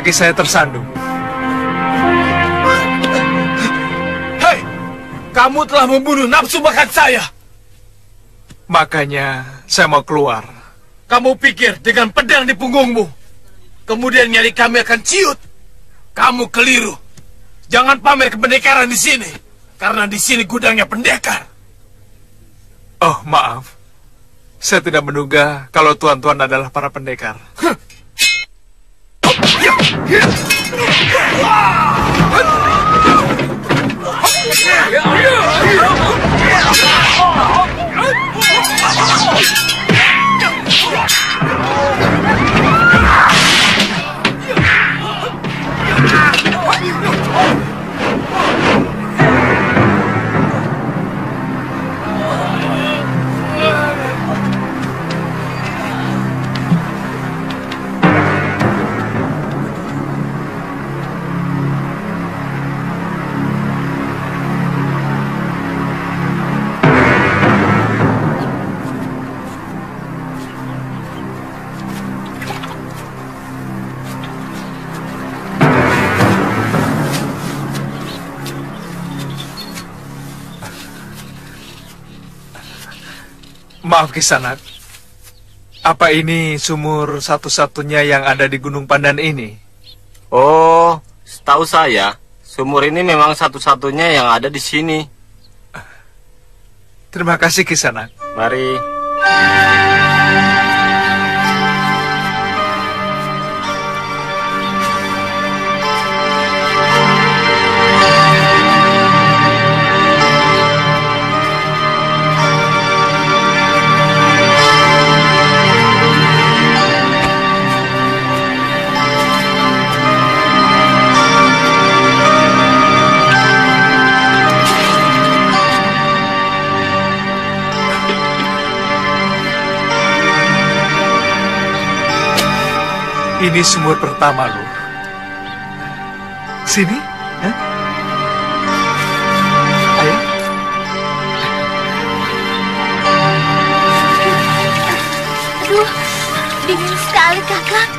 kaki saya tersandung. Hei, kamu telah membunuh nafsu makan saya. Makanya saya mau keluar. Kamu pikir dengan pedang di punggungmu, kemudian nyali kami akan ciut? Kamu keliru. Jangan pamer kependekaran di sini, karena di sini gudangnya pendekar. Oh, maaf. Saya tidak menduga kalau tuan-tuan adalah para pendekar. Maaf Kisanak, apa ini sumur satu-satunya yang ada di Gunung Pandan ini? Oh, setahu saya, sumur ini memang satu-satunya yang ada di sini. Terima kasih Kisanak. Mari. Ini sumur pertama, Lur. Sini, eh? Ayo. Aduh, dingin sekali, Kakak.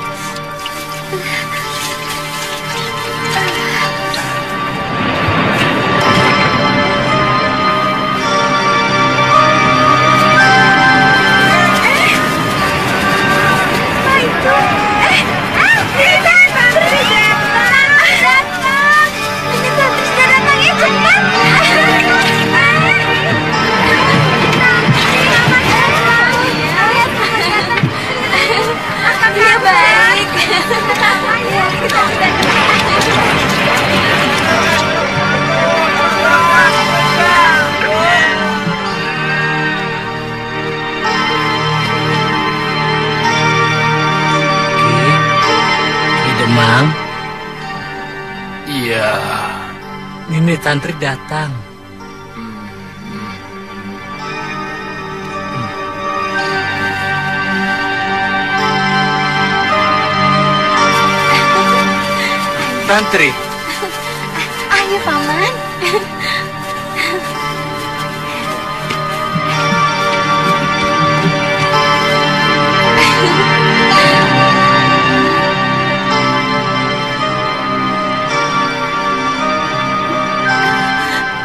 Demang, Iya. Nini Tantri datang. Tantri. Ayo, Paman.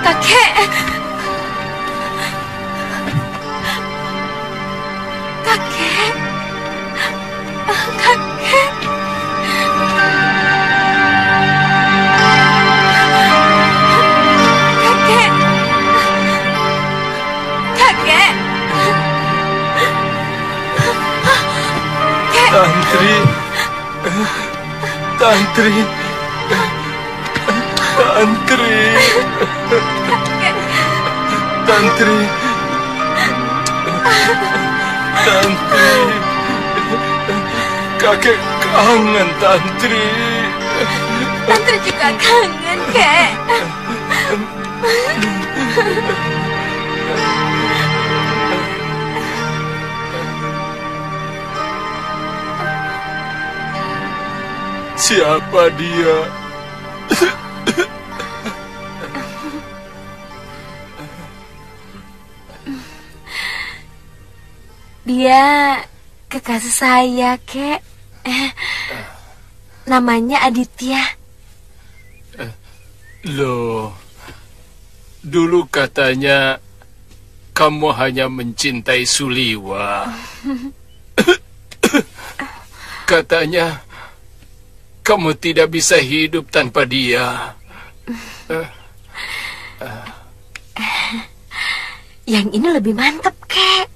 Kakek. Kakek. Kakek. Kakek. Kakek. Tantri. Tantri. Tantri. Tantri. Tantri. Kakek kangen, Tantri. Tantri juga kangen, Kek. Siapa dia? Dia kekasih saya, Kek. namanya Aditya. Loh, dulu katanya kamu hanya mencintai Suliwa. Katanya kamu tidak bisa hidup tanpa dia. Yang ini lebih mantap, Kek.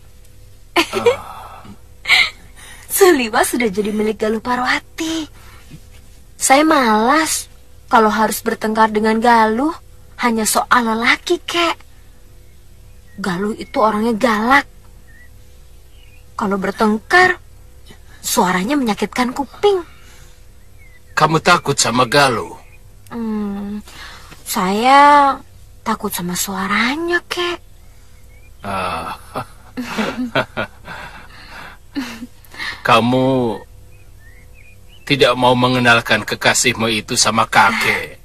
Suliwa sudah jadi milik Galuh Parwati. Saya malas kalau harus bertengkar dengan Galuh hanya soal lelaki, Kek. Galuh itu orangnya galak. Kalau bertengkar, suaranya menyakitkan kuping. Kamu takut sama Galuh? Saya takut sama suaranya, Kek. Kamu tidak mau mengenalkan kekasihmu itu sama kakek?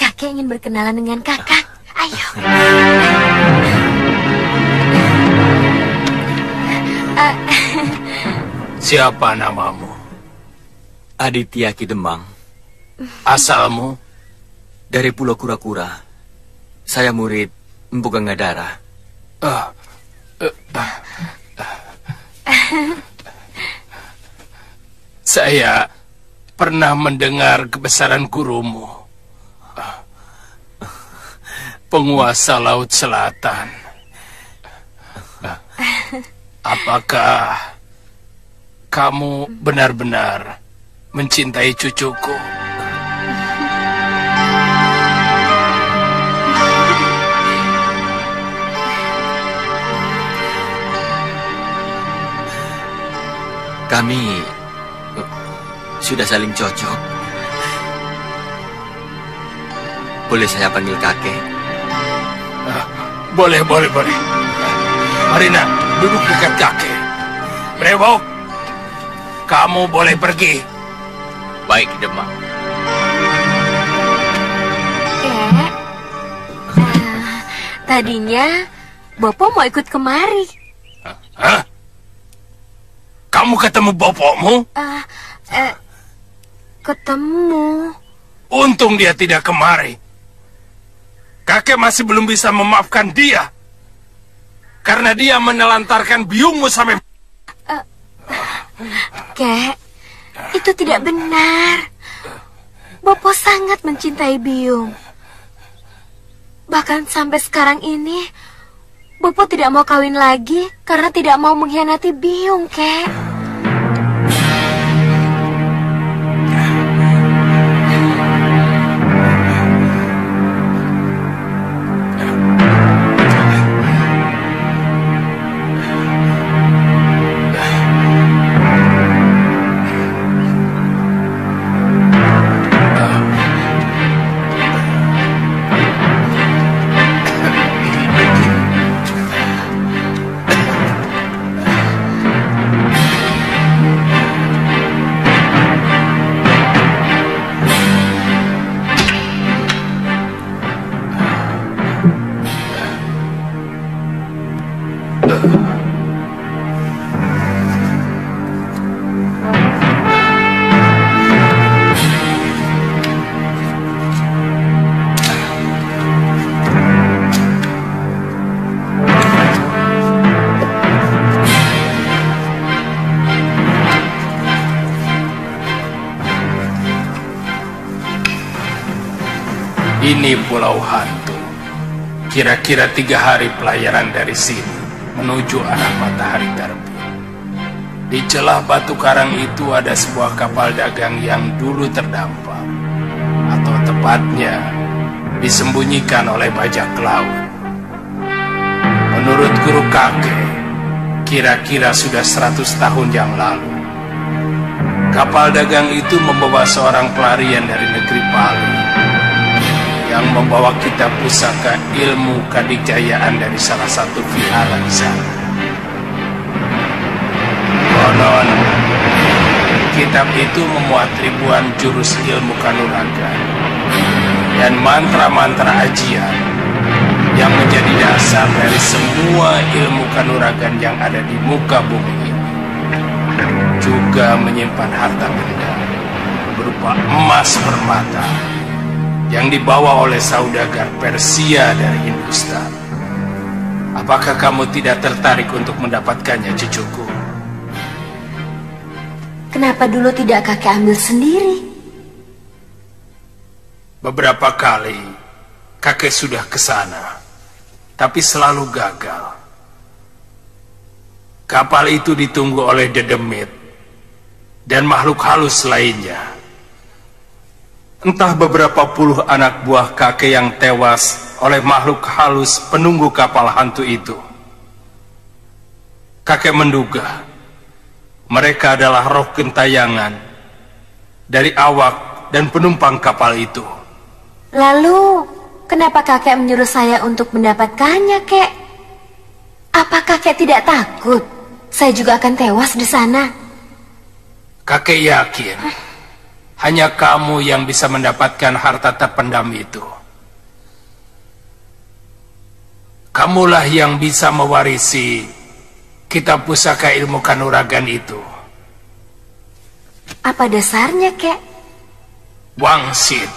Kakek ingin berkenalan dengan kakak. Ayo. Siapa namamu? Aditya Ki Demang. Asalmu? Dari Pulau Kura-Kura. Saya murid Empu Gangadara. Saya pernah mendengar kebesaran gurumu. Penguasa Laut Selatan. Apakah kamu benar-benar mencintai cucuku? Kami sudah saling cocok. Boleh saya panggil kakek? Boleh. Marina, duduk dekat kakek. Brewok, kamu boleh pergi. Baik, Demang. Kek, tadinya Bopo mau ikut kemari. Hah? Kamu ketemu bapakmu? Ketemu. Untung dia tidak kemari. Kakek masih belum bisa memaafkan dia. Karena dia menelantarkan biungmu sampai... Kek, itu tidak benar. Bopo sangat mencintai Biung. Bahkan sampai sekarang ini, Bopo tidak mau kawin lagi karena tidak mau mengkhianati Biung, Kek. Ini Pulau Hantu. Kira-kira 3 hari pelayaran dari sini menuju arah matahari terbit. Di celah batu karang itu ada sebuah kapal dagang yang dulu terdampar, atau tepatnya disembunyikan oleh bajak laut. Menurut guru kakek, kira-kira sudah 100 tahun yang lalu, kapal dagang itu membawa seorang pelarian dari negeri Palu yang membawa kitab pusaka ilmu kadikjayaan dari salah satu vihara di sana. Konon, kitab itu memuat ribuan jurus ilmu kanuragan dan mantra-mantra ajian yang menjadi dasar dari semua ilmu kanuragan yang ada di muka bumi ini, juga menyimpan harta benda berupa emas permata yang dibawa oleh saudagar Persia dari Hindustan. Apakah kamu tidak tertarik untuk mendapatkannya, cucuku? Kenapa dulu tidak kakek ambil sendiri? Beberapa kali kakek sudah ke sana, tapi selalu gagal. Kapal itu ditunggu oleh Dedemit dan makhluk halus lainnya. Entah beberapa puluh anak buah kakek yang tewas oleh makhluk halus penunggu kapal hantu itu. Kakek menduga mereka adalah roh gentayangan dari awak dan penumpang kapal itu. Lalu, kenapa kakek menyuruh saya untuk mendapatkannya, kek? Apa kakek tidak takut? Saya juga akan tewas di sana. Kakek yakin hanya kamu yang bisa mendapatkan harta terpendam itu. Kamulah yang bisa mewarisi kitab pusaka ilmu kanuragan itu. Apa dasarnya, kek? Wangsit.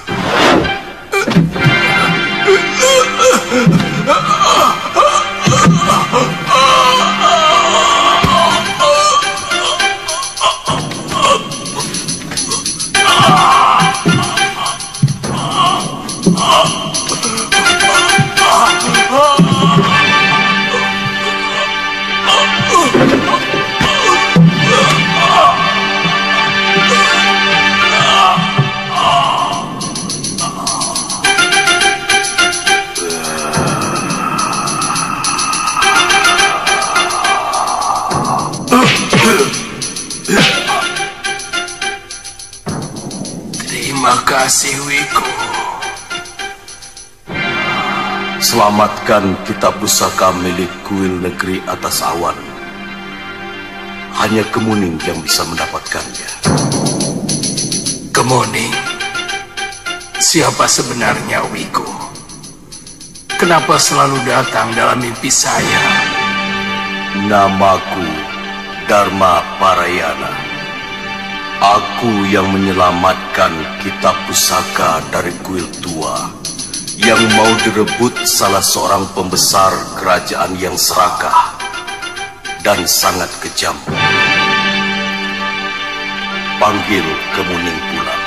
Terima kasih, Wiku. Selamatkan kitab pusaka milik kuil negeri atas awan. Hanya Kemuning yang bisa mendapatkannya. Kemuning? Siapa sebenarnya Wiku? Kenapa selalu datang dalam mimpi saya? Namaku Dharma Parayana. Aku yang menyelamatkan kitab pusaka dari kuil tua yang mau direbut salah seorang pembesar kerajaan yang serakah dan sangat kejam. Panggil Kemuning pulang.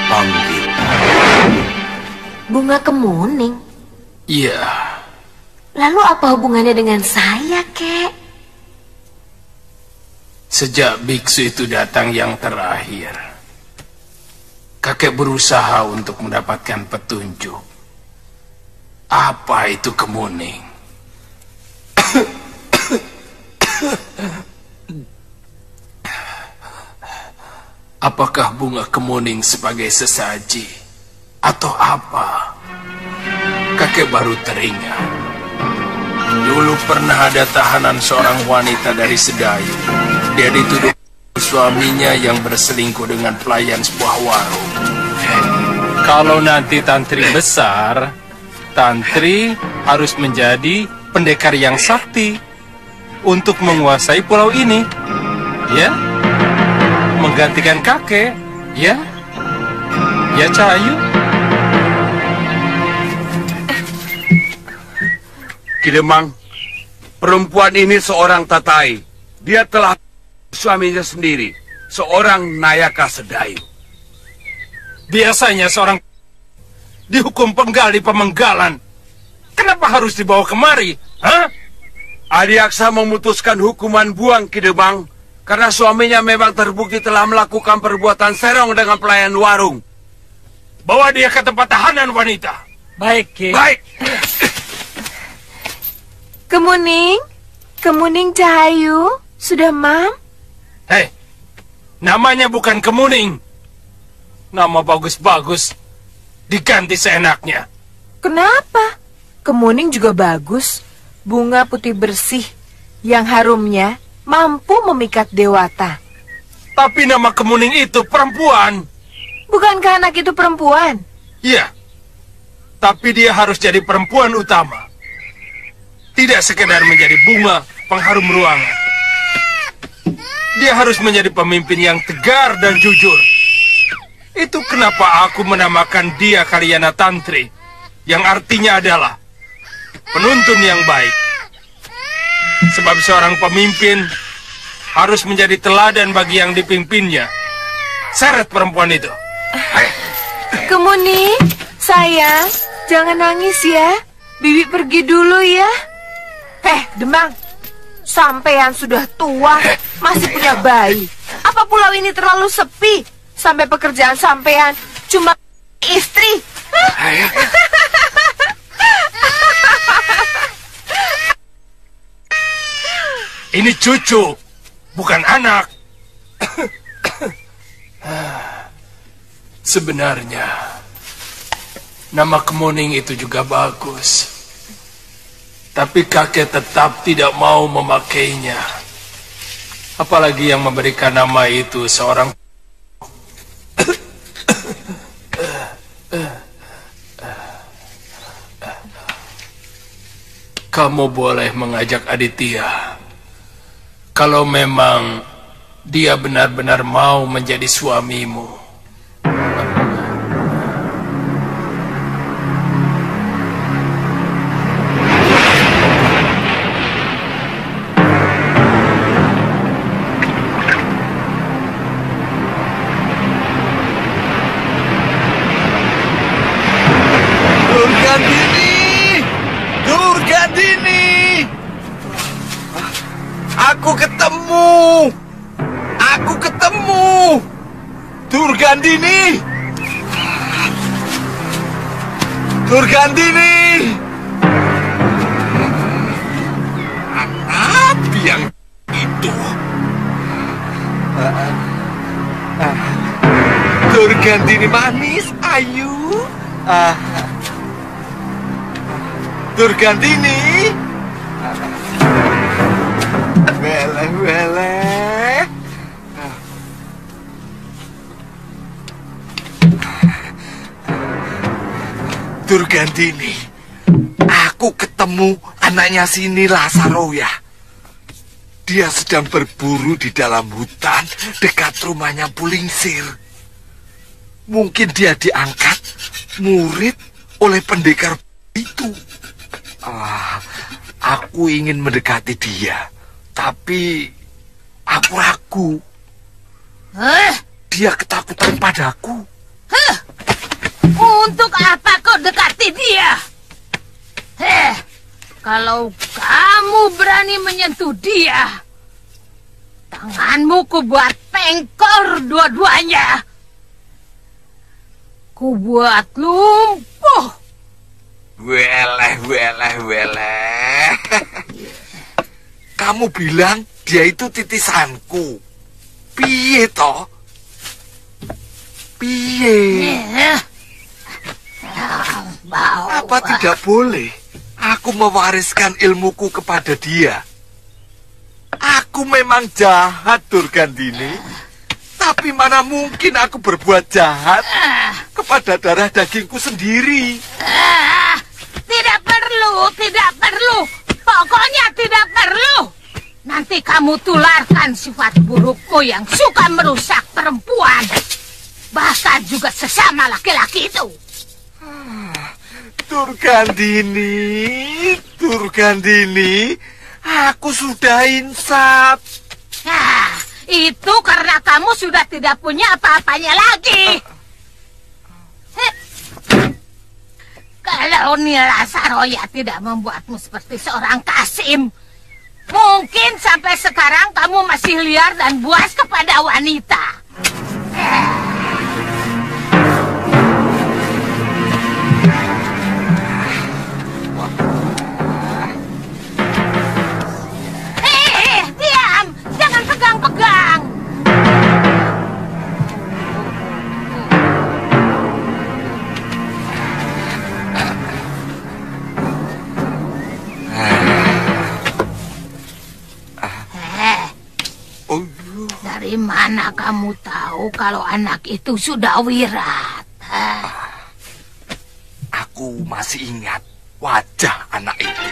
Panggil. Bunga kemuning? Iya. Lalu apa hubungannya dengan saya, kek? Sejak biksu itu datang yang terakhir, kakek berusaha untuk mendapatkan petunjuk. Apa itu kemuning? Apakah bunga kemuning sebagai sesaji? Atau apa? Kakek baru teringat. Dulu pernah ada tahanan seorang wanita dari Sedayu. Dia dituduh suaminya yang berselingkuh dengan pelayan sebuah warung. Kalau nanti Tantri besar, Tantri harus menjadi pendekar yang sakti untuk menguasai pulau ini. Ya? Menggantikan kakek. Ya? Ya, Cahayu? Kidemang, perempuan ini seorang tatai. Dia telah suaminya sendiri, seorang Nayaka Sedayu. Biasanya seorang dihukum penggal di pemenggalan. Kenapa harus dibawa kemari? Hah? Adiaksa memutuskan hukuman buang Kidemang karena suaminya memang terbukti telah melakukan perbuatan serong dengan pelayan warung. Bawa dia ke tempat tahanan wanita. Baik, Ki. Baik. Kemuning? Kemuning Cahayu? Sudah, Mam? Hei, namanya bukan Kemuning. Nama bagus-bagus diganti seenaknya. Kenapa? Kemuning juga bagus. Bunga putih bersih yang harumnya mampu memikat dewata. Tapi nama Kemuning itu perempuan. Bukankah anak itu perempuan? Iya. Tapi dia harus jadi perempuan utama. Tidak sekedar menjadi bunga pengharum ruangan. Dia harus menjadi pemimpin yang tegar dan jujur. Itu kenapa aku menamakan dia Kalyana Tantri, yang artinya adalah penuntun yang baik. Sebab seorang pemimpin harus menjadi teladan bagi yang dipimpinnya. Seret perempuan itu. Kemuning, sayang, jangan nangis ya. Bibi pergi dulu ya. Demang, sampean sudah tua, masih punya bayi. Apa pulau ini terlalu sepi? Sampai pekerjaan sampean cuma istri. Ini cucu, bukan anak. Sebenarnya, nama Kemuning itu juga bagus. Tapi kakek tetap tidak mau memakainya. Apalagi yang memberikan nama itu seorang... Kamu boleh mengajak Aditya. Kalau memang dia benar-benar mau menjadi suamimu. Aku ketemu. Durgandini. Apa yang itu? Durgandini manis, ayu. Durgandini. Weleh. Durgandini, aku ketemu anaknya Sini Lasaroya. Dia sedang berburu di dalam hutan dekat rumahnya Pulingsir. Mungkin dia diangkat murid oleh pendekar itu. Aku ingin mendekati dia. Tapi aku ragu. Dia ketakutan padaku. Untuk apa kau dekati dia? Kalau kamu berani menyentuh dia, tanganmu kubuat pengkor dua-duanya. Kubuat lumpuh. Weleh. Kamu bilang dia itu titisanku. Piye toh? Piye? Apa tidak boleh aku mewariskan ilmuku kepada dia? Aku memang jahat, Durgandini. Tapi mana mungkin aku berbuat jahat kepada darah dagingku sendiri? Tidak perlu. Pokoknya tidak perlu. Nanti kamu tularkan sifat burukmu yang suka merusak perempuan. Bahkan juga sesama laki-laki itu. Durgandini, aku sudah insaf. Itu karena kamu sudah tidak punya apa-apanya lagi. Kalau Nila Saroya tidak membuatmu seperti seorang Kasim, mungkin sampai sekarang kamu masih liar dan buas kepada wanita. Diam! Jangan pegang-pegang! Dari mana kamu tahu kalau anak itu sudah wirat? Aku aku masih ingat wajah anak itu.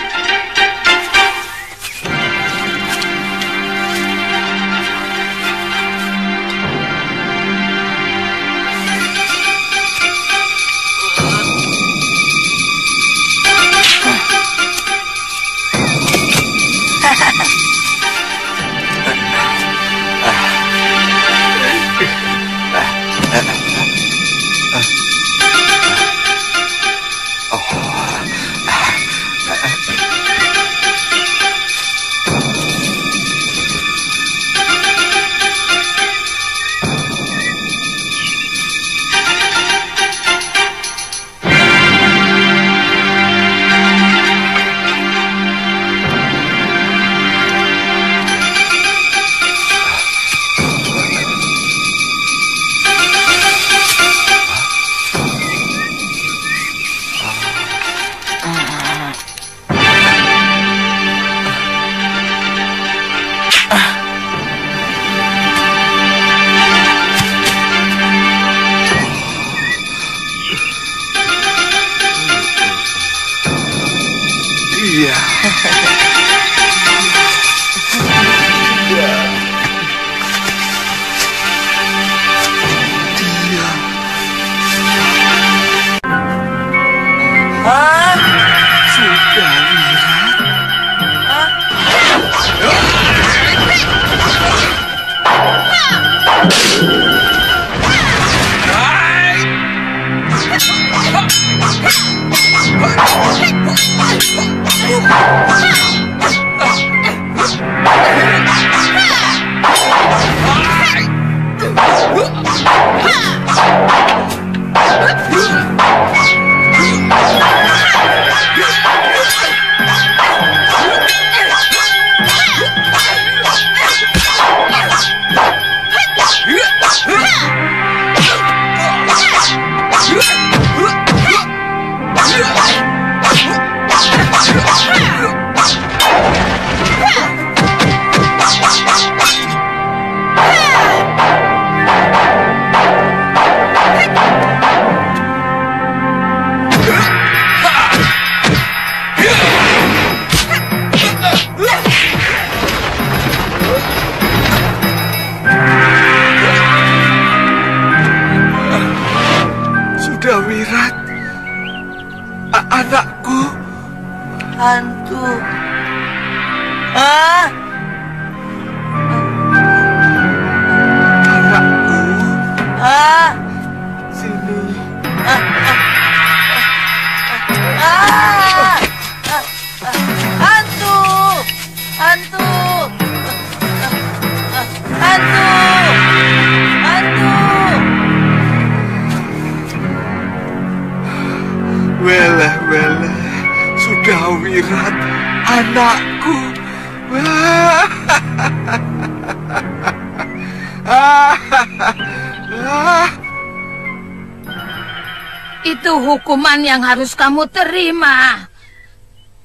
Itu hukuman yang harus kamu terima.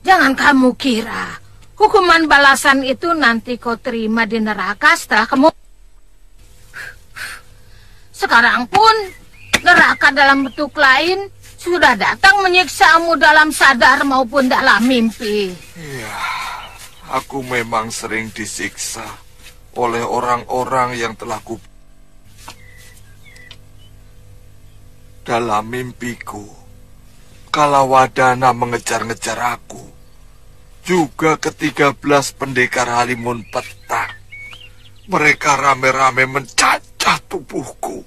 Jangan kamu kira hukuman balasan itu nanti kau terima di neraka setelah kamu... Sekarang pun neraka dalam bentuk lain sudah datang menyiksamu dalam sadar maupun dalam mimpi. Iya, aku memang sering disiksa oleh orang-orang yang telah ku... Dalam mimpiku, Kalawadana mengejar-ngejar aku. Juga ke-13 pendekar Halimun Petak. Mereka rame-rame mencacah tubuhku.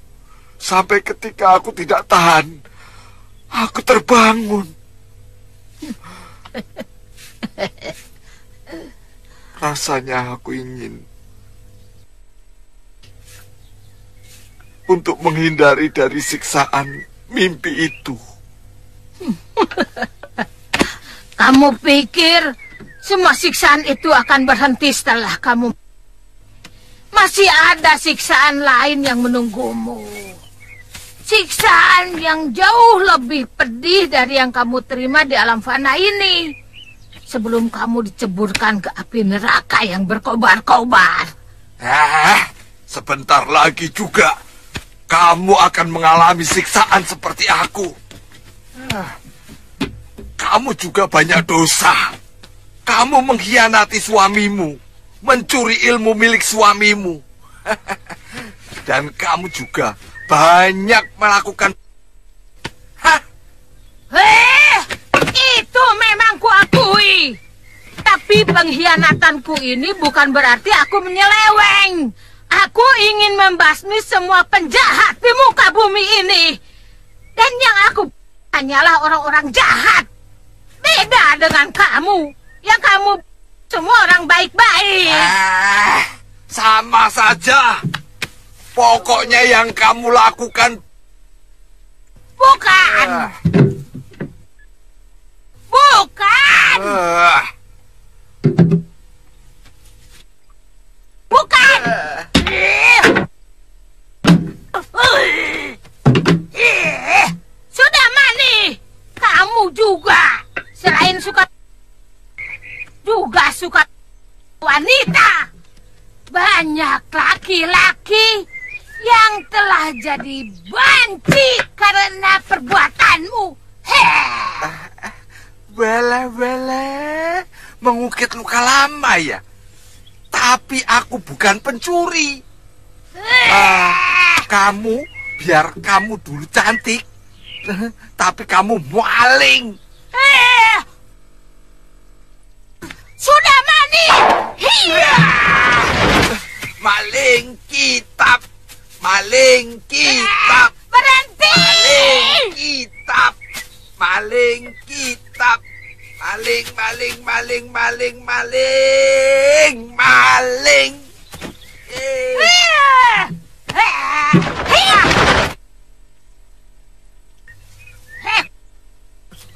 Sampai ketika aku tidak tahan, aku terbangun. Rasanya aku ingin untuk menghindari dari siksaan mimpi itu. Kamu pikir semua siksaan itu akan berhenti setelah kamu... Masih ada siksaan lain yang menunggumu. Siksaan yang jauh lebih pedih dari yang kamu terima di alam fana ini. Sebelum kamu diceburkan ke api neraka yang berkobar-kobar. Sebentar lagi juga kamu akan mengalami siksaan seperti aku. kamu juga banyak dosa. Kamu mengkhianati suamimu, mencuri ilmu milik suamimu. Dan kamu juga banyak melakukan... Itu memang kuakui. Tapi pengkhianatanku ini bukan berarti aku menyeleweng. Aku ingin membasmi semua penjahat di muka bumi ini. Dan yang aku hanyalah orang-orang jahat. Beda dengan kamu. Yang kamu semua orang baik-baik. Sama saja. Pokoknya yang kamu lakukan... Bukan. Bukan. Bukan. Sudah Mani. Kamu juga. Selain suka wanita. Banyak laki-laki yang telah jadi banci karena perbuatanmu. Wele, mengukit luka lama ya. Tapi aku bukan pencuri. Kamu, biar kamu dulu cantik, tapi kamu maling. Sudah Mani. Maling kitab. Maling kitab. Berhenti. Maling kitab. Maling kitab. Maling.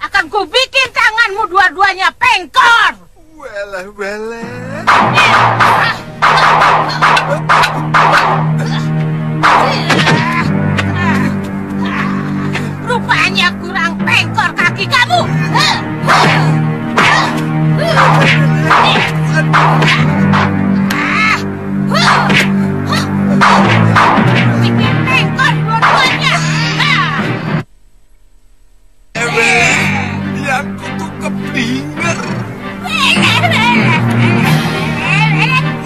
Akan ku bikin tanganmu dua-duanya pengkor. Wele. Rupanya kurang pengkor kaki kamu. Bikin pengkor dua-duanya. Yang kutu keblinger.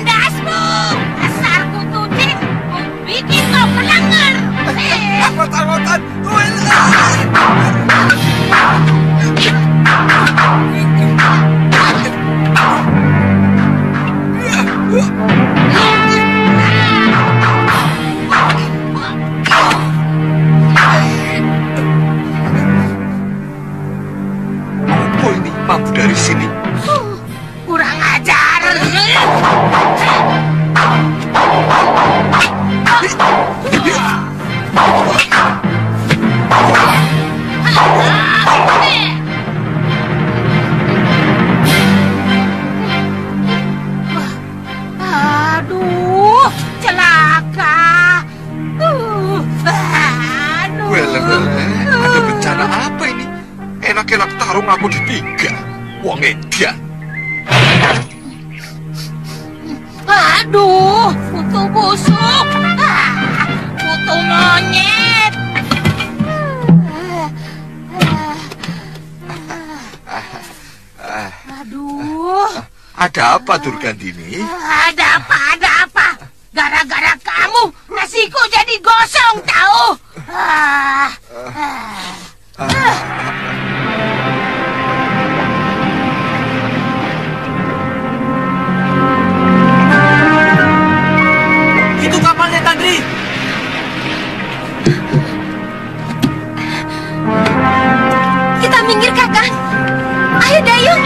Dasmu, asal kutucing, bikin kau kelenger. Anggot-anggotan. Apa ini mampu dari sini? Kurang ajar. Aduh, celaka. Aduh. Wele, ada bencana apa ini? Enak-enak tarung aku di 3. Wong edan. Aduh, kutu busuk. Kutu monyet. Aduh. Ada apa, Durgandini? Ada apa? Gara-gara kamu, nasiku jadi gosong, tahu? Itu kapalnya, Tandri. Kita minggir, Kakang. Ayo, Dayung.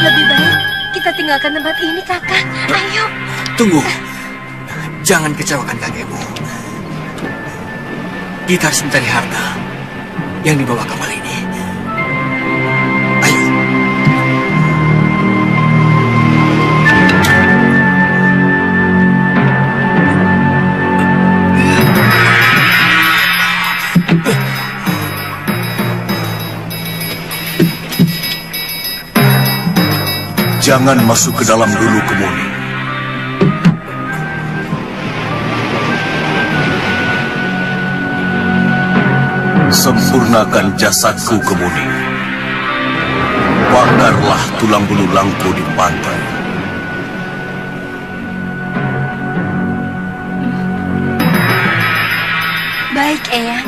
Lebih baik kita tinggalkan tempat ini, Kakak. Ayo. Tunggu. Jangan kecewakan kakekmu. Kita harus mencari harta yang dibawa kapal ini. Ayo. Jangan masuk ke dalam dulu, Kemuni. Sempurnakan jasadku, Kemuni. Bakarlah tulang belulangku di pantai. Baik, Eyang.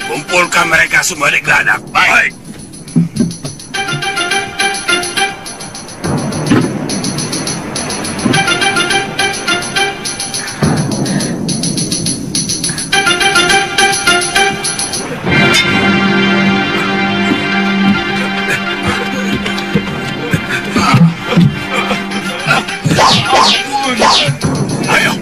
Kumpulkan mereka semua di geladak. Baik. Ayo.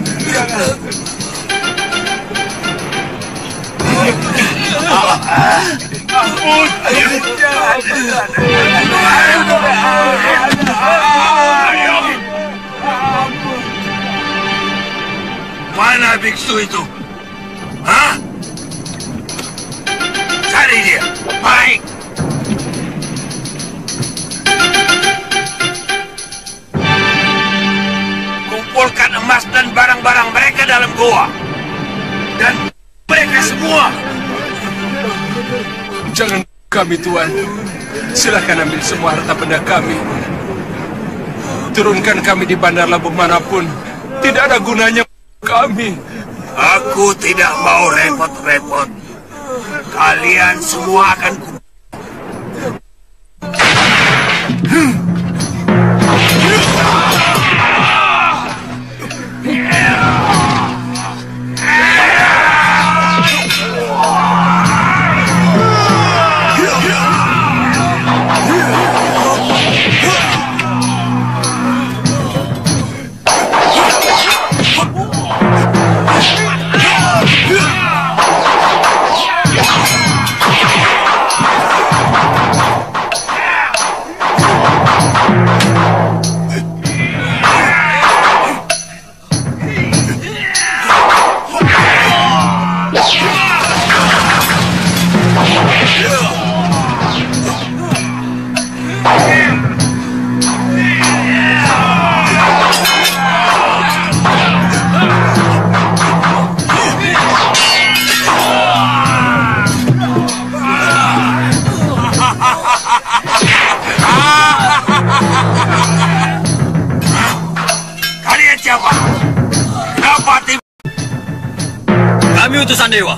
Mana biksu itu? Hah? Cari dia. Baik. Kumpulkan emas dan barang-barang mereka dalam goa. Dan mereka semua. Jangan kami, Tuan. Silakan ambil semua harta benda kami. Turunkan kami di bandar labuh manapun. Tidak ada gunanya kami. Aku tidak mau repot-repot. Kalian semua akan kekuatan dewa.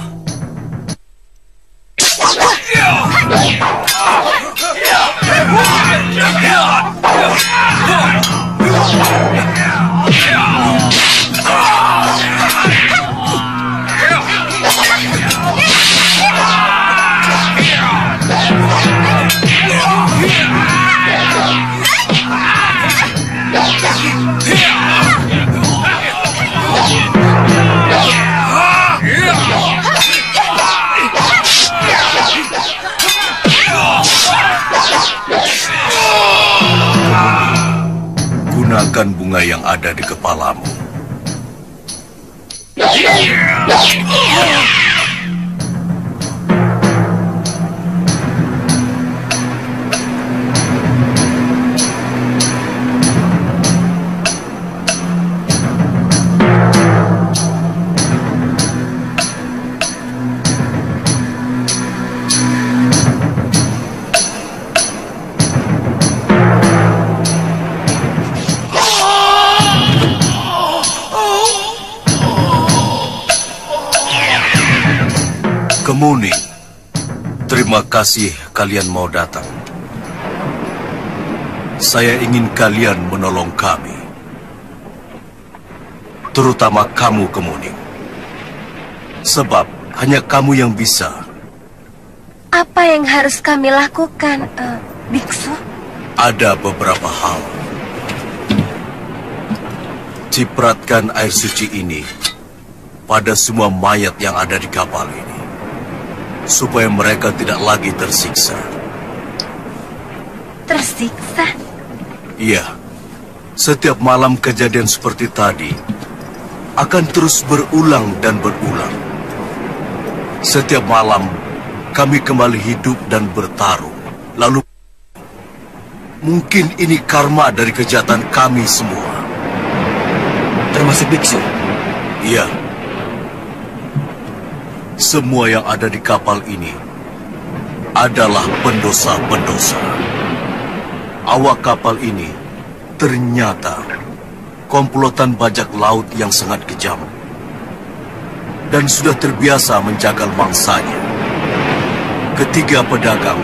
Gunakan bunga yang ada di kepalamu. Kemuning, terima kasih kalian mau datang. Saya ingin kalian menolong kami. Terutama kamu, Kemuning. Sebab hanya kamu yang bisa. Apa yang harus kami lakukan, biksu? Ada beberapa hal. Cipratkan air suci ini pada semua mayat yang ada di kapal ini, supaya mereka tidak lagi tersiksa. Tersiksa? Iya. Setiap malam kejadian seperti tadi akan terus berulang dan berulang. Setiap malam kami kembali hidup dan bertarung. Lalu mungkin ini karma dari kejahatan kami semua. Termasuk biksu? Iya. Semua yang ada di kapal ini adalah pendosa-pendosa. Awak kapal ini ternyata komplotan bajak laut yang sangat kejam dan sudah terbiasa menjagal mangsanya. Ketiga pedagang,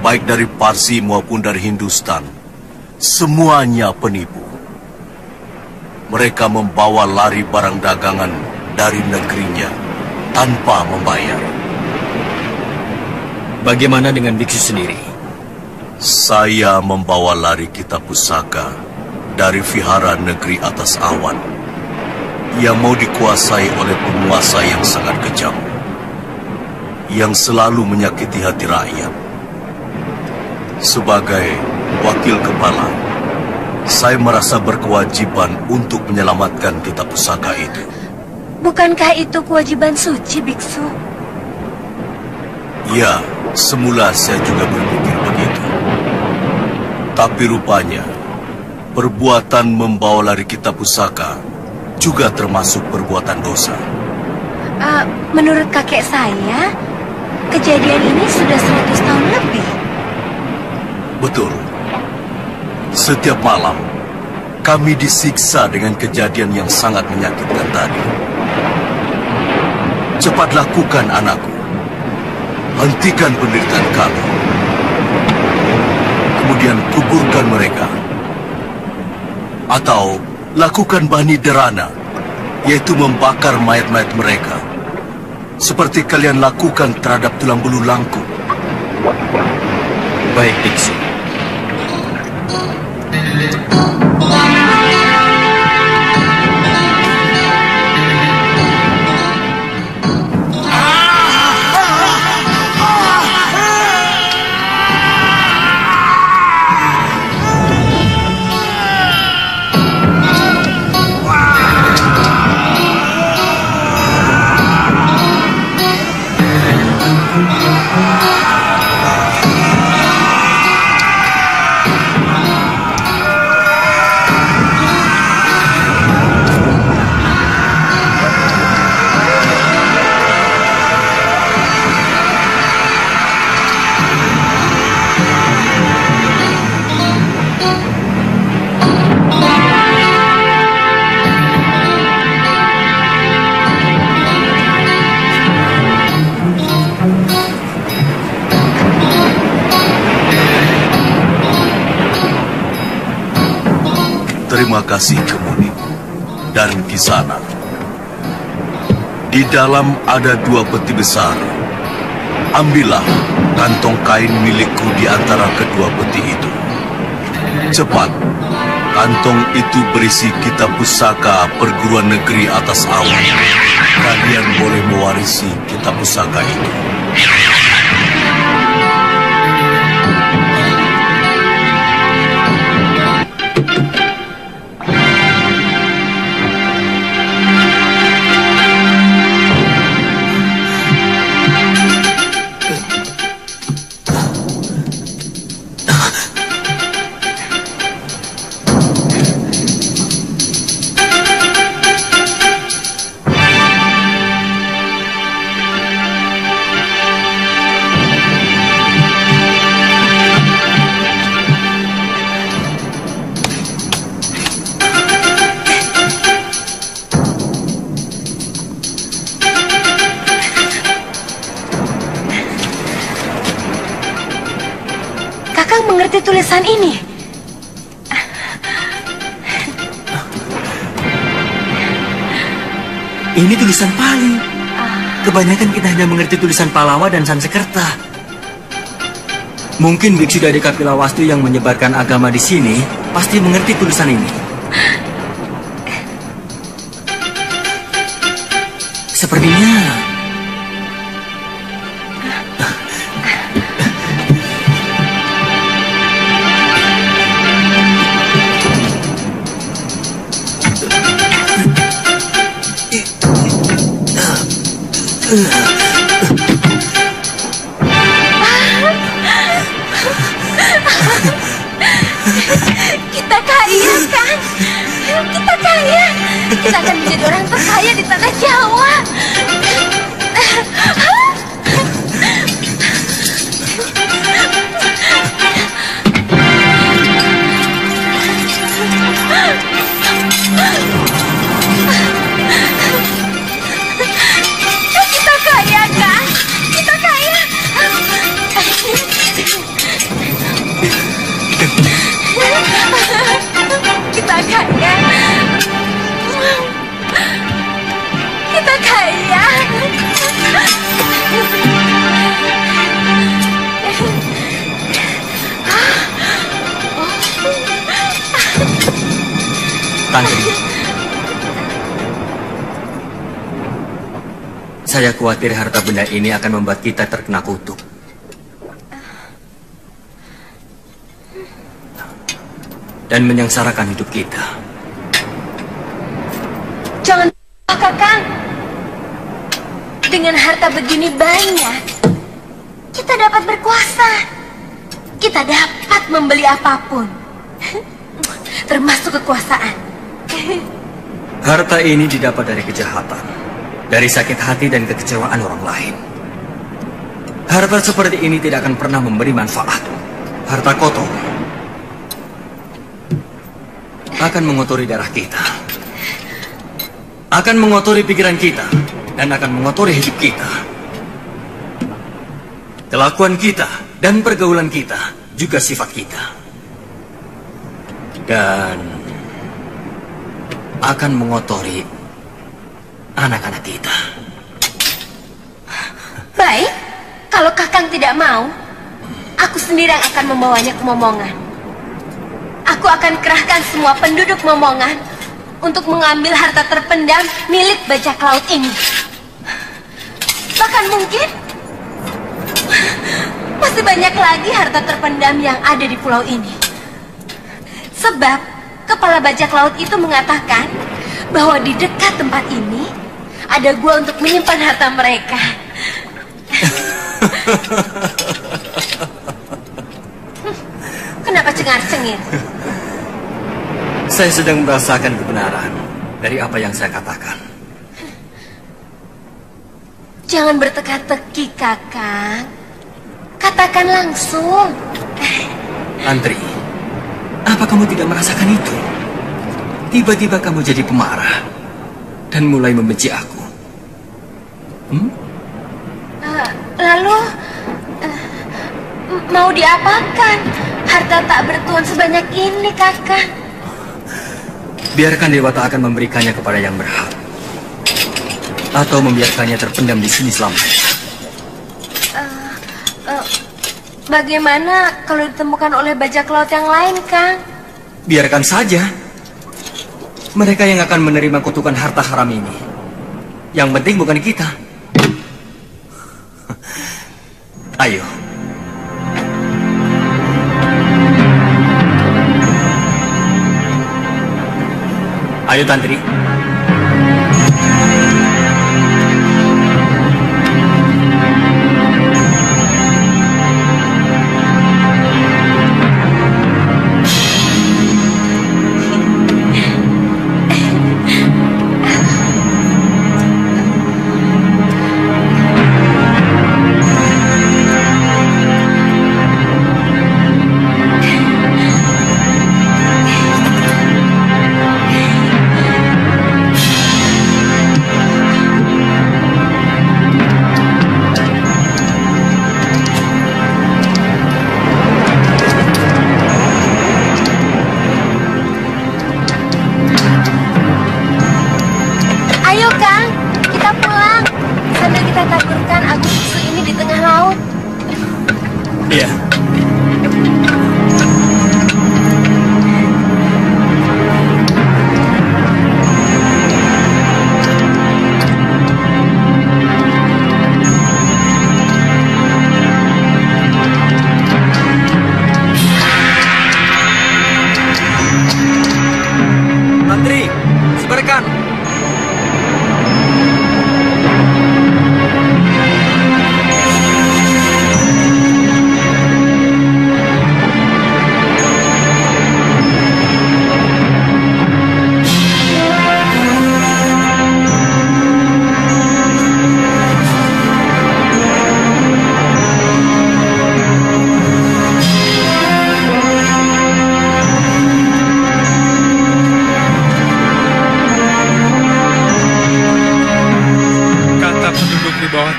baik dari Parsi maupun dari Hindustan, semuanya penipu. Mereka membawa lari barang dagangan dari negerinya tanpa membayar. Bagaimana dengan biksu sendiri? Saya membawa lari kitab pusaka dari vihara negeri atas awan yang mau dikuasai oleh penguasa yang sangat kejam, yang selalu menyakiti hati rakyat. Sebagai wakil kepala, saya merasa berkewajiban untuk menyelamatkan kitab pusaka itu. Bukankah itu kewajiban suci, biksu? Ya, semula saya juga berpikir begitu. Tapi rupanya, perbuatan membawa lari kitab pusaka juga termasuk perbuatan dosa. Menurut kakek saya, kejadian ini sudah 100 tahun lebih. Betul. Setiap malam, kami disiksa dengan kejadian yang sangat menyakitkan tadi. Cepat lakukan, anakku. Hentikan penderitaan kami. Kemudian kuburkan mereka. Atau lakukan bani derana, yaitu membakar mayat-mayat mereka, seperti kalian lakukan terhadap tulang belulangku. Baik, biksu. berterima kasih Kemuning. Dan di sana, di dalam ada 2 peti besar. Ambillah kantong kain milikku di antara kedua peti itu. Cepat, kantong itu berisi kitab pusaka perguruan negeri atas awan. Kalian boleh mewarisi kitab pusaka itu. Mengerti tulisan ini? Ini tulisan Pali. Kebanyakan kita hanya mengerti tulisan Palawa dan Sansekerta. Mungkin biksu dari Kapilawastu yang menyebarkan agama di sini pasti mengerti tulisan ini. Sepertinya kita kaya kan? Kita kaya. Kita akan menjadi orang terkaya di tanah Jawa. Kita kaya kan? Kita kaya. Kita kaya. Kita kaya. Tantri, saya khawatir harta benda ini akan membuat kita terkena kutuk. Dan menyengsarakan hidup kita. Jangan, Kakang. Dengan harta begini banyak, kita dapat berkuasa. Kita dapat membeli apapun, termasuk kekuasaan. Harta ini didapat dari kejahatan, dari sakit hati dan kekecewaan orang lain. Harta seperti ini tidak akan pernah memberi manfaat. Harta kotor akan mengotori darah kita, akan mengotori pikiran kita, dan akan mengotori hidup kita. Kelakuan kita dan pergaulan kita juga sifat kita. Dan akan mengotori anak-anak kita. Baik, kalau Kakang tidak mau, aku sendiri yang akan membawanya ke Momongan. Aku akan kerahkan semua penduduk Momongan untuk mengambil harta terpendam milik bajak laut ini. Bahkan mungkin masih banyak lagi harta terpendam yang ada di pulau ini. Sebab kepala bajak laut itu mengatakan bahwa di dekat tempat ini ada gua untuk menyimpan harta mereka. Kenapa cengar-cengir? Saya sedang merasakan kebenaran dari apa yang saya katakan. Jangan berteka-teki, Kakang. Katakan langsung. Antri, apa kamu tidak merasakan itu? Tiba-tiba kamu jadi pemarah dan mulai membenci aku. Lalu, mau diapakan harta tak bertuan sebanyak ini, Kakang? Biarkan Dewata akan memberikannya kepada yang berhak. Atau membiarkannya terpendam di sini selamanya. Bagaimana kalau ditemukan oleh bajak laut yang lain, Kang? Biarkan saja. Mereka yang akan menerima kutukan harta haram ini. Yang penting bukan kita. Ayo. Ayo, Tantri.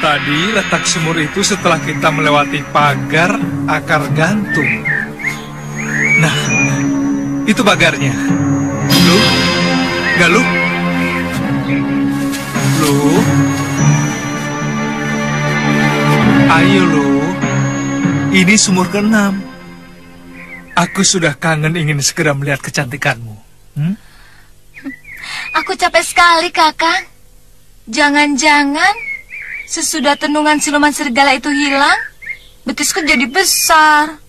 Tadi letak sumur itu setelah kita melewati pagar akar gantung. Nah, itu pagarnya. Lu, Galuh, lu, ayo lu. Ini sumur ke-6. Aku sudah kangen ingin segera melihat kecantikanmu. Aku capek sekali, Kakang. Jangan-jangan sesudah tenungan siluman serigala itu hilang, betisku jadi besar.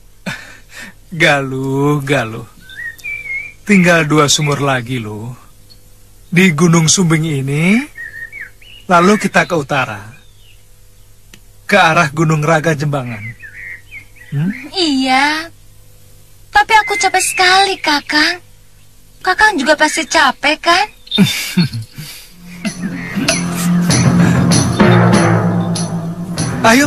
Galuh. Tinggal 2 sumur lagi, loh. Di Gunung Sumbing ini, lalu kita ke utara. Ke arah Gunung Raga Jembangan. Iya. Tapi aku capek sekali, Kakang. Kakang juga pasti capek, kan? Ayo.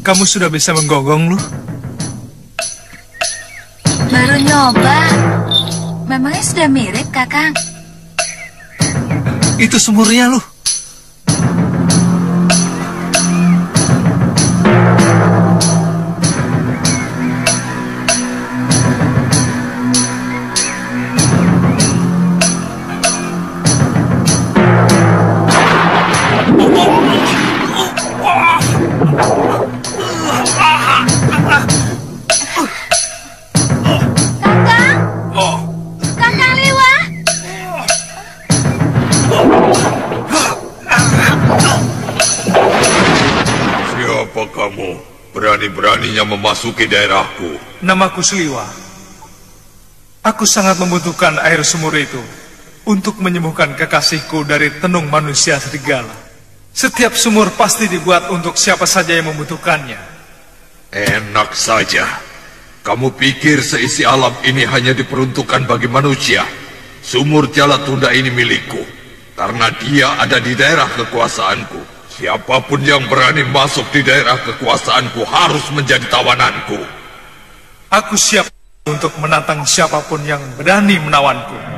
Kamu sudah bisa menggonggong, lu? Baru nyoba. Memangnya sudah mirip, Kakang? Itu sumurnya, lu. Berani-beraninya memasuki daerahku. Namaku Sliwa. Aku sangat membutuhkan air sumur itu untuk menyembuhkan kekasihku dari tenung manusia serigala. Setiap sumur pasti dibuat untuk siapa saja yang membutuhkannya. Enak saja. Kamu pikir seisi alam ini hanya diperuntukkan bagi manusia? Sumur Jalatunda ini milikku, karena dia ada di daerah kekuasaanku. Siapapun yang berani masuk di daerah kekuasaanku harus menjadi tawananku. Aku siap untuk menantang siapapun yang berani menawanku.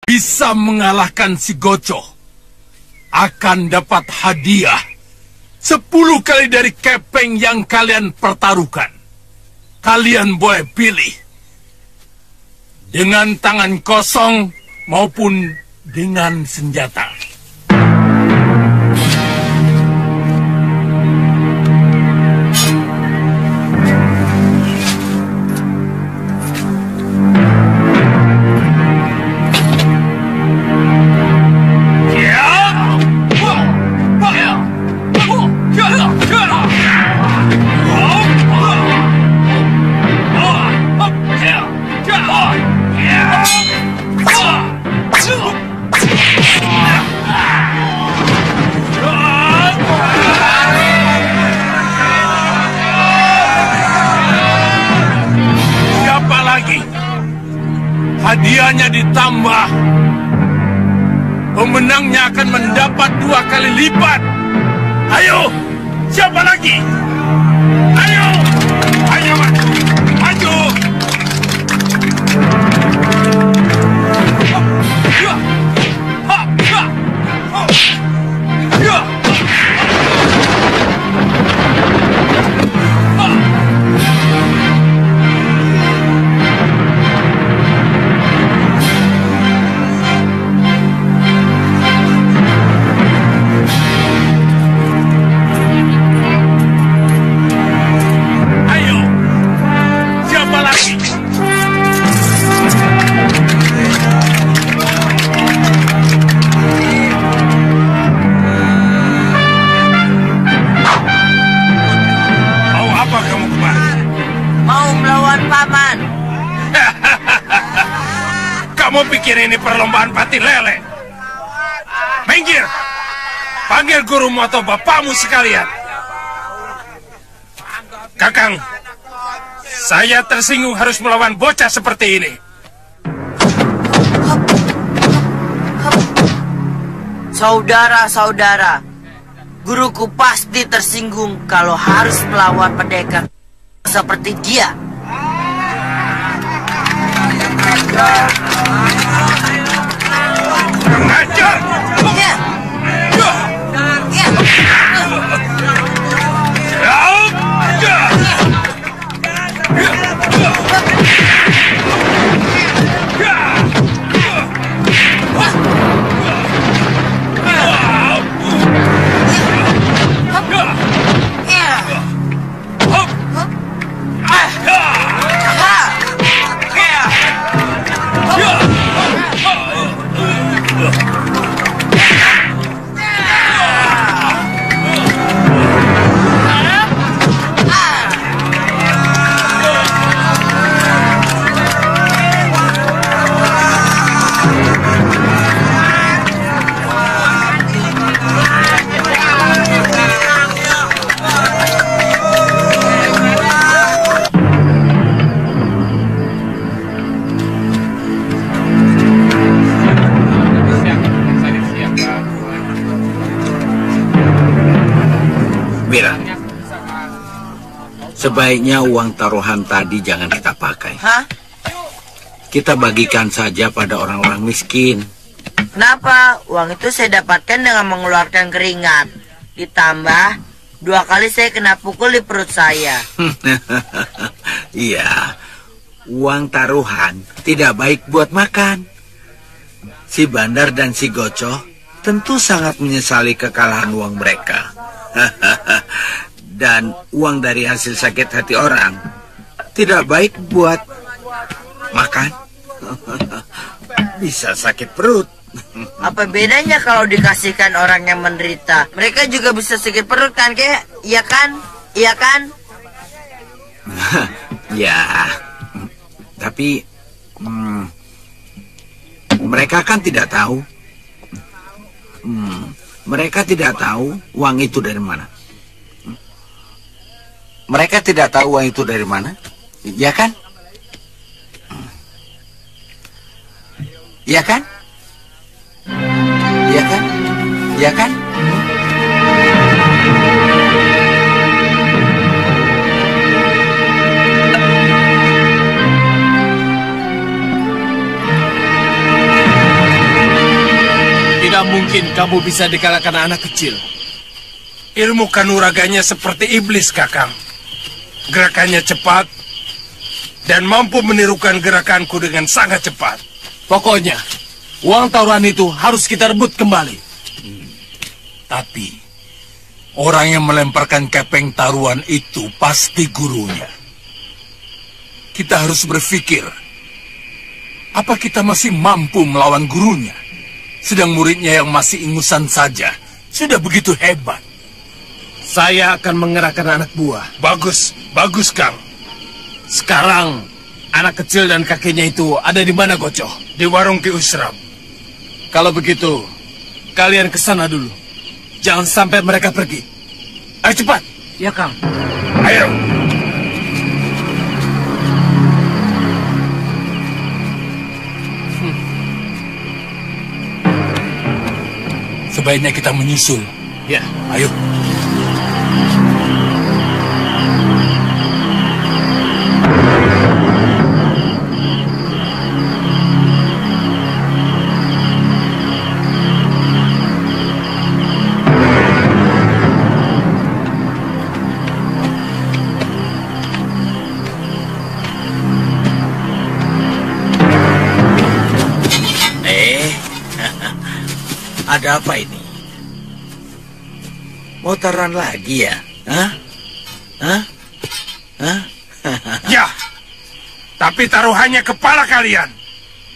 Bisa mengalahkan si Goco akan dapat hadiah 10 kali dari kepeng yang kalian pertaruhkan. Kalian boleh pilih dengan tangan kosong maupun dengan senjata. Hadiahnya ditambah. Pemenangnya akan mendapat 2 kali lipat. Ayo, siapa lagi? Ayo, ayo maju, maju. Kamu pikir ini perlombaan patin lele? Minggir! Panggil gurumu atau bapakmu sekalian. Kakang, saya tersinggung harus melawan bocah seperti ini. Saudara-saudara, guruku pasti tersinggung kalau harus melawan pendekar seperti dia. Mengajar! Sebaiknya uang taruhan tadi jangan kita pakai. Hah? Kita bagikan saja pada orang-orang miskin. Kenapa? Uang itu saya dapatkan dengan mengeluarkan keringat. Ditambah 2 kali saya kena pukul di perut saya. Iya, uang taruhan tidak baik buat makan. Si Bandar dan si Goco tentu sangat menyesali kekalahan uang mereka. Dan uang dari hasil sakit hati orang tidak baik buat makan. Bisa sakit perut. Apa bedanya kalau dikasihkan orang yang menderita? Mereka juga bisa sakit perut kan, Kek? Iya kan? Iya kan? Ya, tapi mereka kan tidak tahu. Mereka tidak tahu uang itu dari mana. Mereka tidak tahu uang itu dari mana, ya kan? Ya kan? Ya kan? Ya kan? Tidak mungkin kamu bisa dikalahkan anak kecil. Ilmu kanuraganya seperti iblis, Kakang. Gerakannya cepat dan mampu menirukan gerakanku dengan sangat cepat. Pokoknya, uang taruhan itu harus kita rebut kembali. Tapi, orang yang melemparkan kepeng taruhan itu pasti gurunya. Kita harus berpikir, apa kita masih mampu melawan gurunya? Sedang muridnya yang masih ingusan saja sudah begitu hebat. Saya akan mengerahkan anak buah. Bagus, bagus, Kang. Sekarang, anak kecil dan kakeknya itu ada di mana, Gocoh? Di warung Ki Usram. Kalau begitu, kalian ke sana dulu. Jangan sampai mereka pergi. Ayo cepat. Ya, Kang. Ayo. Sebaiknya kita menyusul. Ya. Ayo. Ada apa ini? Mau taruhan lagi ya? Hah? Hah? Hah? Ya, tapi taruhannya kepala kalian.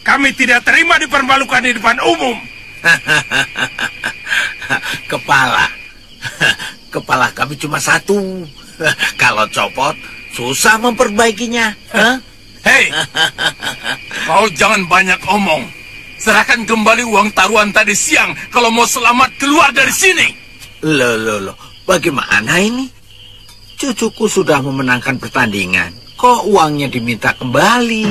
Kami tidak terima dipermalukan di depan umum. Kepala. Kepala kami cuma satu. Kalau copot, susah memperbaikinya. Hah? Hei, kau jangan banyak omong. Serahkan kembali uang taruhan tadi siang kalau mau selamat keluar dari sini. Loh, bagaimana ini? Cucuku sudah memenangkan pertandingan. Kok uangnya diminta kembali?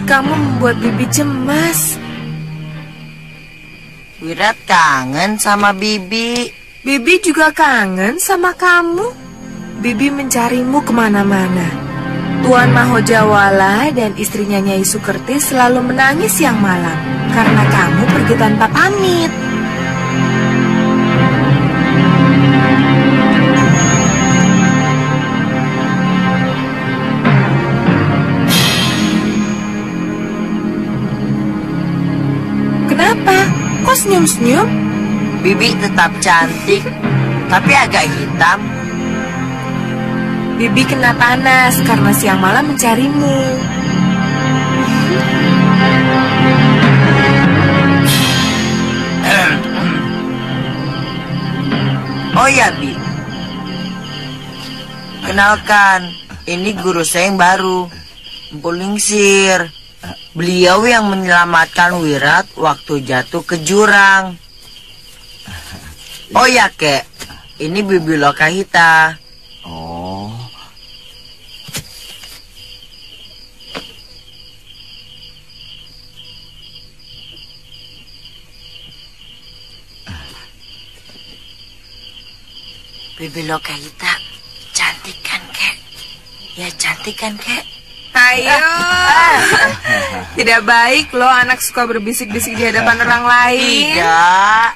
Kamu membuat Bibi cemas. Wirat kangen sama Bibi. Bibi juga kangen sama kamu. Bibi mencarimu kemana-mana. Tuan Mahojawala dan istrinya Nyai Sukerti selalu menangis siang malam karena kamu pergi tanpa pamit. Kok senyum-senyum? Bibi tetap cantik, tapi agak hitam. Bibi kena panas karena siang malam mencarimu. Oh ya, Bi. Kenalkan, ini guru saya yang baru, Empu Lingsir. Beliau yang menyelamatkan Wirat waktu jatuh ke jurang. Oh ya, Kek. Ini Bibi Lokahita. Oh. Bibi Lokahita, cantik kan, Kek? Ya, cantik kan, Kek? Ayo. Tidak baik loh anak suka berbisik-bisik di hadapan orang lain. Tidak.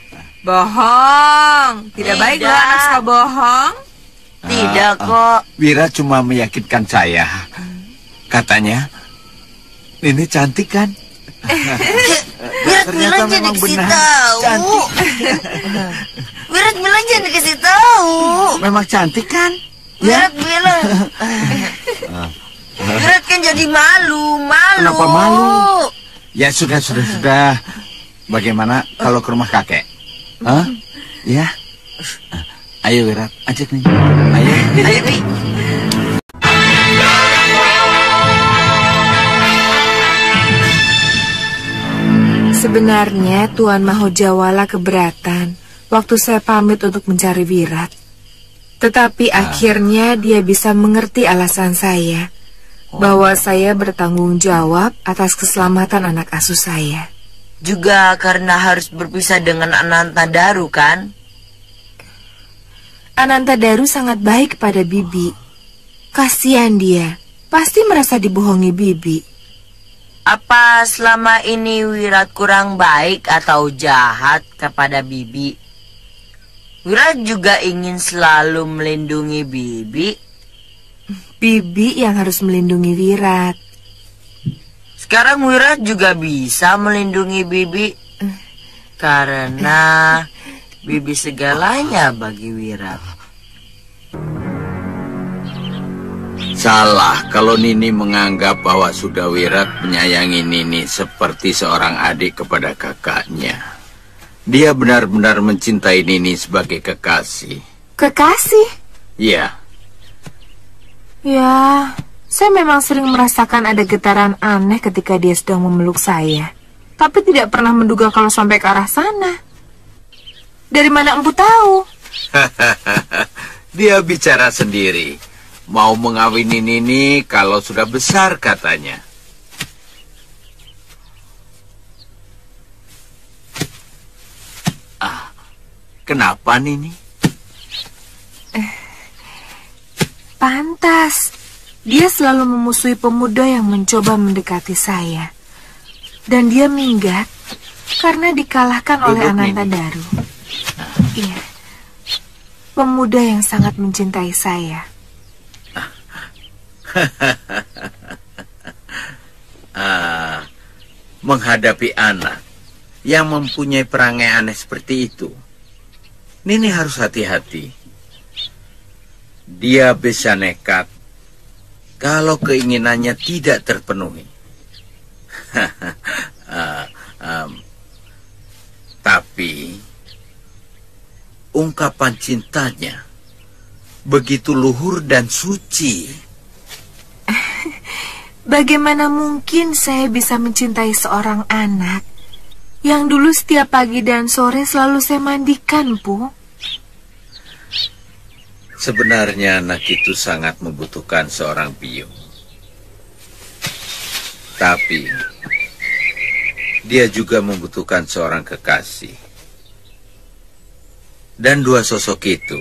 Bohong. Tidak baik loh anak suka bohong. Tidak kok. Wira cuma meyakinkan saya. Katanya, Nini cantik kan? Wirat bilang jangan dikasih tahu. Wirat bilang jangan dikasih tahu. Memang cantik kan? Wirat bilang. Wirat kan jadi malu. Kenapa malu? Ya sudah. Bagaimana kalau ke rumah kakek? Hah? Ya. Ayo Wirat, ajak nih. Ayo. Bi. Sebenarnya Tuan Mahojawala keberatan waktu saya pamit untuk mencari Wirat. Tetapi akhirnya dia bisa mengerti alasan saya, bahwa saya bertanggung jawab atas keselamatan anak asuh saya. Juga karena harus berpisah dengan Anantadaru kan? Anantadaru sangat baik pada Bibi. Kasihan dia, pasti merasa dibohongi Bibi. Apa selama ini Wirat kurang baik atau jahat kepada Bibi? Wirat juga ingin selalu melindungi Bibi. Bibi yang harus melindungi Wirat. Sekarang Wirat juga bisa melindungi Bibi. Karena Bibi segalanya bagi Wirat. Salah kalau Nini menganggap bahwa sudah Wirat menyayangi Nini seperti seorang adik kepada kakaknya. Dia benar-benar mencintai Nini sebagai kekasih. Kekasih? Iya. Ya, saya memang sering merasakan ada getaran aneh ketika dia sedang memeluk saya. Tapi tidak pernah menduga kalau sampai ke arah sana. Dari mana Empu tahu? Dia bicara sendiri. Mau mengawini Nini kalau sudah besar katanya. Kenapa Nini? Pantas. Dia selalu memusuhi pemuda yang mencoba mendekati saya. Dan dia minggat karena dikalahkan oleh Anantadaru. Iya. Pemuda yang sangat mencintai saya. Menghadapi anak yang mempunyai perangai aneh seperti itu, Nini harus hati-hati. Dia bisa nekat kalau keinginannya tidak terpenuhi. Tapi ungkapan cintanya begitu luhur dan suci. Bagaimana mungkin saya bisa mencintai seorang anak yang dulu setiap pagi dan sore selalu saya mandikan, Bu? Sebenarnya anak itu sangat membutuhkan seorang biung. Tapi dia juga membutuhkan seorang kekasih. Dan dua sosok itu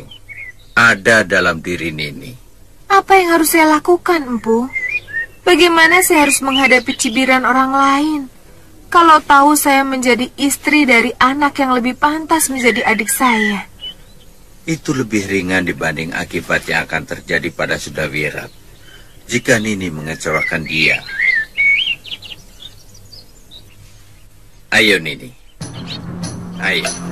ada dalam diri Nini. Apa yang harus saya lakukan, Empu? Bagaimana saya harus menghadapi cibiran orang lain kalau tahu saya menjadi istri dari anak yang lebih pantas menjadi adik saya? Itu lebih ringan dibanding akibat yang akan terjadi pada Sudawirat jika Nini mengecewakan dia. Ayo Nini, Ayo.